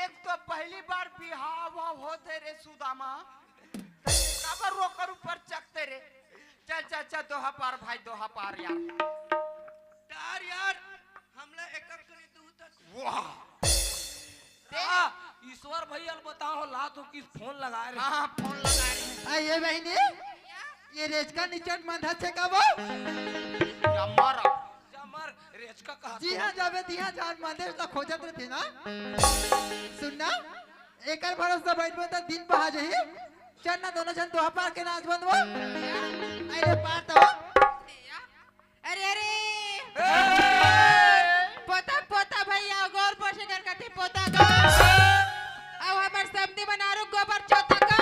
एक तो पहली बार बिहाव होते रे सुदामा, काबर रोकर ऊपर चकते रे। चल चल चल दोहा पार भाई, दोहा पार यार। यार हमला एक करी तू तक। वाह ईश्वर भैया बताओ ला तो किस फोन लगा रहे। हाँ फोन लगा रही। ये बहनी ये रेज का निचट मंधा से का वो जमर रेज का कहा। जी हाँ जावे दिया जान मंदिर तो खोजत रहते ना। सुनना एक भरोसा बैठ में तो दिन पहा जाही। चल ना दोनों जन दोहा पार के नाच बंद वो अरे पार तो अरे अरे पोता पोता भैया गोर पोषे कर कथी पोता का अब हमर समधी बनारू गोबर चोता का।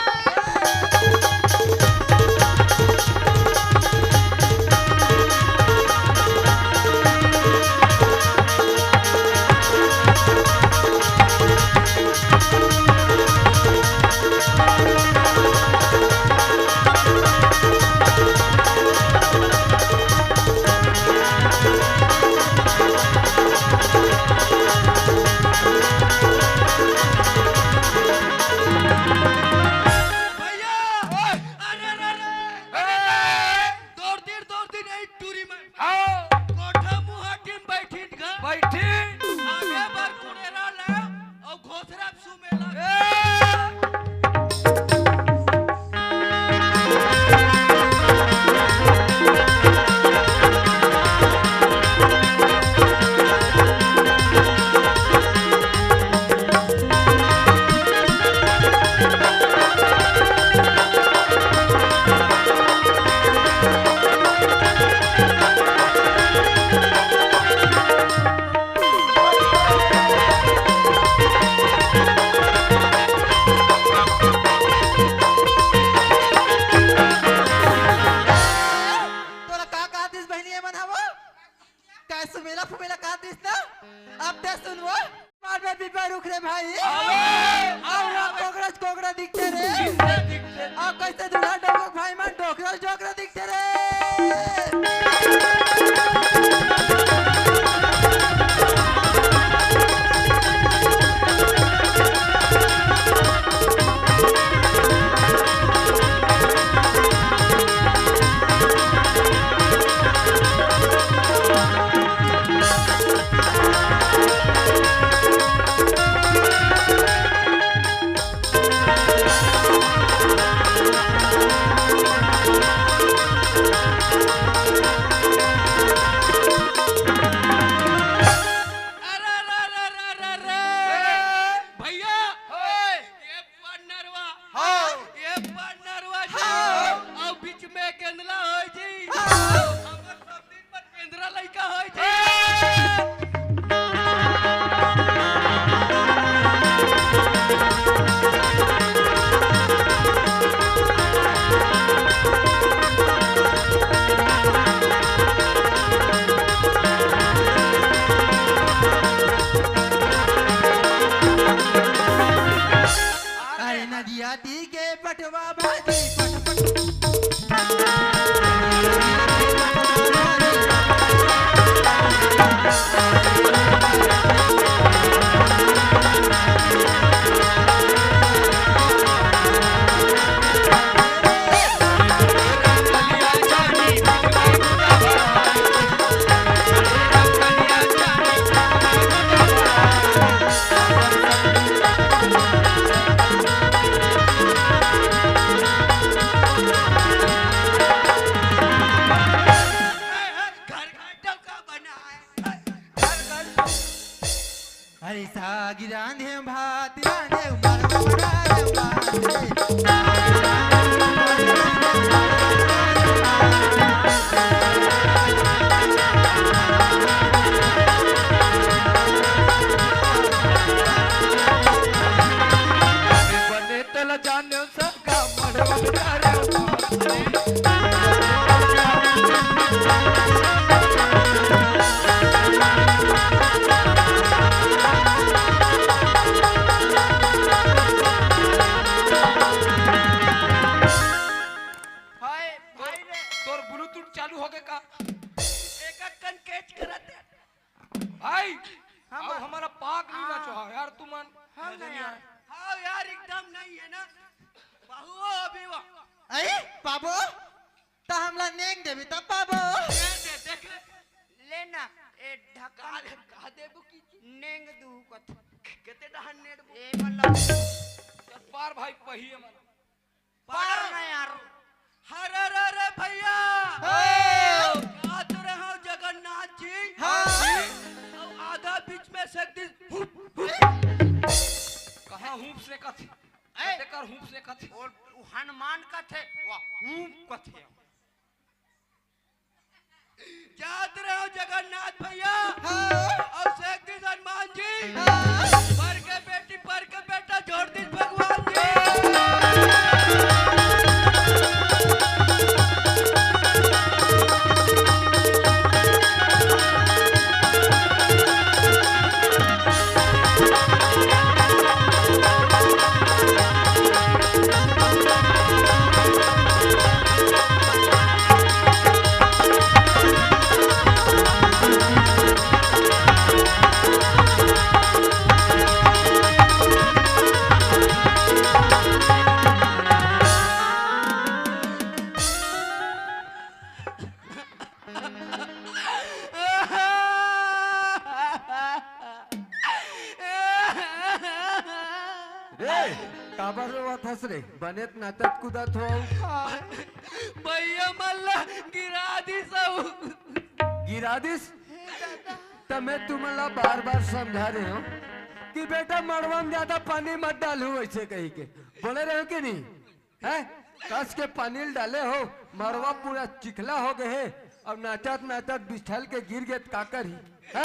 हम अब हमारा पाक नहीं ना चाहो यार तुम हम नहीं यार हाँ यार एकदम नहीं है ना बाबू अभी वो अरे बाबू तो हमला नेंग देवी तब बाबू देख ले लेना ए ढका कहा देबू की नेंग दू कथ केते डहन नेट ए मतलब पार भाई पहिए मन पार ना यार हरे रे रे भैया आ तो रहा जगन्नाथ जी और आधा बीच में से कहां हूं से कथे ए देकर हूं से कथे और हनुमान कथे वाह हूं कथे जात रहो जगन्नाथ भैया और शेख दिस हनुमान जी पर के बेटा जोड़ दिस भगवान जी काबर हस रे बनेत नाटक कुदत हो भैया मल्ला गिरा दी सब गिरा दिस तो मैं तुम्हाला बार बार समझा रहे हो कि बेटा मड़वा में ज्यादा पानी मत डालो ऐसे कही के बोले रहे हो कि नहीं है कस के पानी डाले हो मड़वा पूरा चिखला हो गए है और नाचत नाचत बिछल के गिर गए काकर ही है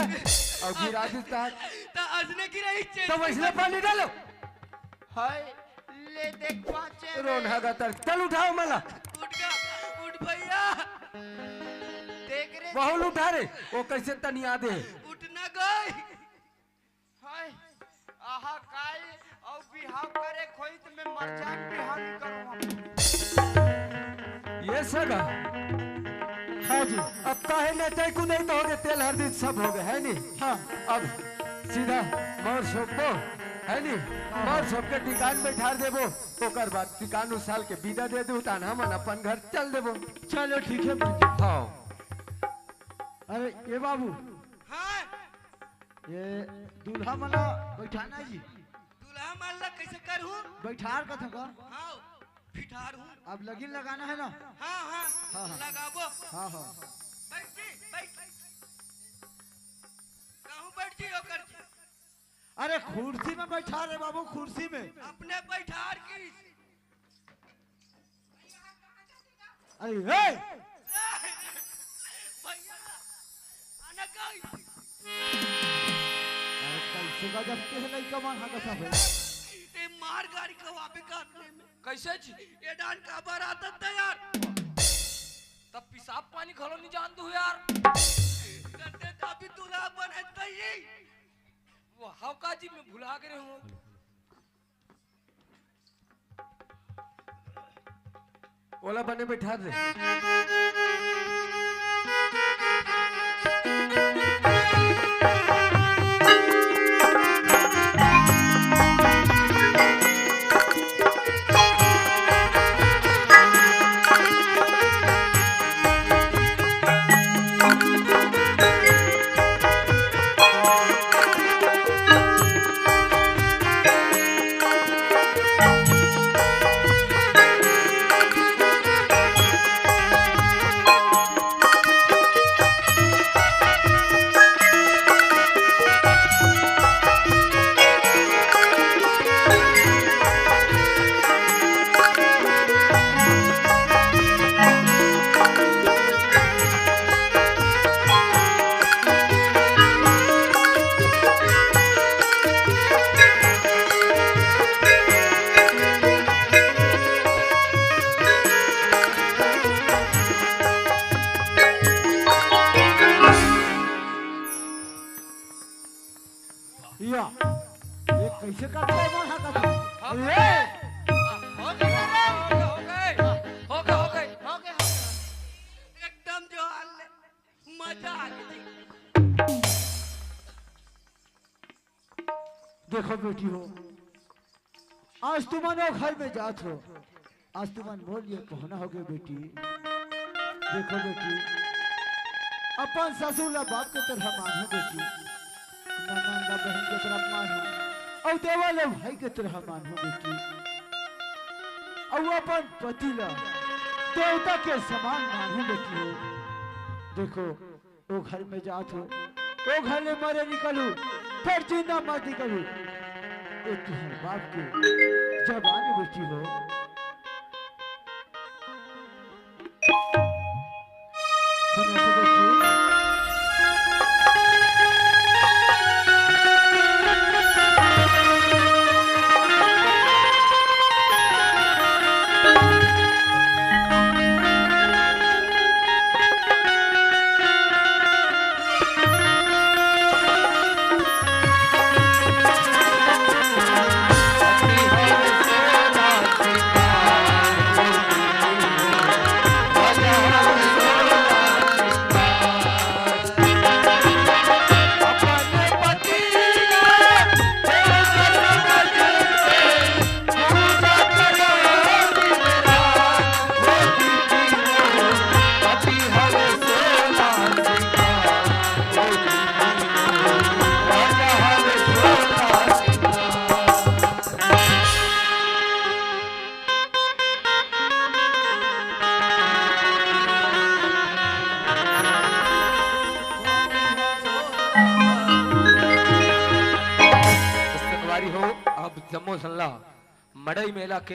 और गिरा दिस तो असने की रही तो वैसे पानी डालो हाय ले देख पाचे रोना गतर चल उठाओ मला उठ भैया देख रे बहुल उठा रे वो कैसे तनिया दे उठ ना गई हाय आहा काय और बिहाव करे खोई तो मैं मरचान बिहाव ही करूं ये सगा हाँ जी अब काहे नटे को नहीं तो हो गए तेल हल्दी सब हो गए है नहीं हाँ अब सीधा मोर सोपो है नहीं मोर सोप के टिकान बैठा देबो ओकर बाद टिकान उस साल के विदा दे दू तान हम अपन घर चल देबो चलो ठीक है हाँ अरे ये बाबू हाँ ये दूल्हा मला बैठाना जी दूल्हा माल्ला कैसे करूं बैठार का था हाँ फिठार हूँ अब लगीन लगाना है ना हाँ हाँ हाँ, हाँ। लगाबो हाँ हाँ बैठ जी बैठ कहूँ बैठ जी होकर जी अरे कुर्सी में बैठा रे बाबू कुर्सी में अपने बैठार की अरे हे भैया आना गई अरे कैसे का जब के नहीं कमान हा कसा भाई ये मार गाड़ी का वापे काटने में कैसे जी ये डान का बारात था यार तब पेशाब पानी खलो नहीं जान दो यार करते तभी दूल्हा बने तई वो हवका जी में भुला गए हूँ ओला बने बैठा दे या ये कैसे का कमान हा कसा अरे हो गए रे हो गए हो गए एकदम जो हाल है, मजा आ गई देखो बेटी हो, आज तुम्हारे घर में जात हो, आज तुम बोल ये कहना हो गए बेटी। देखो बेटी, अपन ससुर ला बाप के तरह मानो बेटी, ननद बहन के तरह मानो, और देवाले भाई के तरह मानो बेटी, और अपन पति ला देवता के समान मानो बेटी हो। देखो वो घर में जात हो, वो घर में मरे निकलू, फिर जिंदा मत निकलू, ये तुम्हारे बाप की जबान बेटी हो। सुनो तो बेटी, संगवारी हो अब जम्मो सल्ला मड़ई मेला के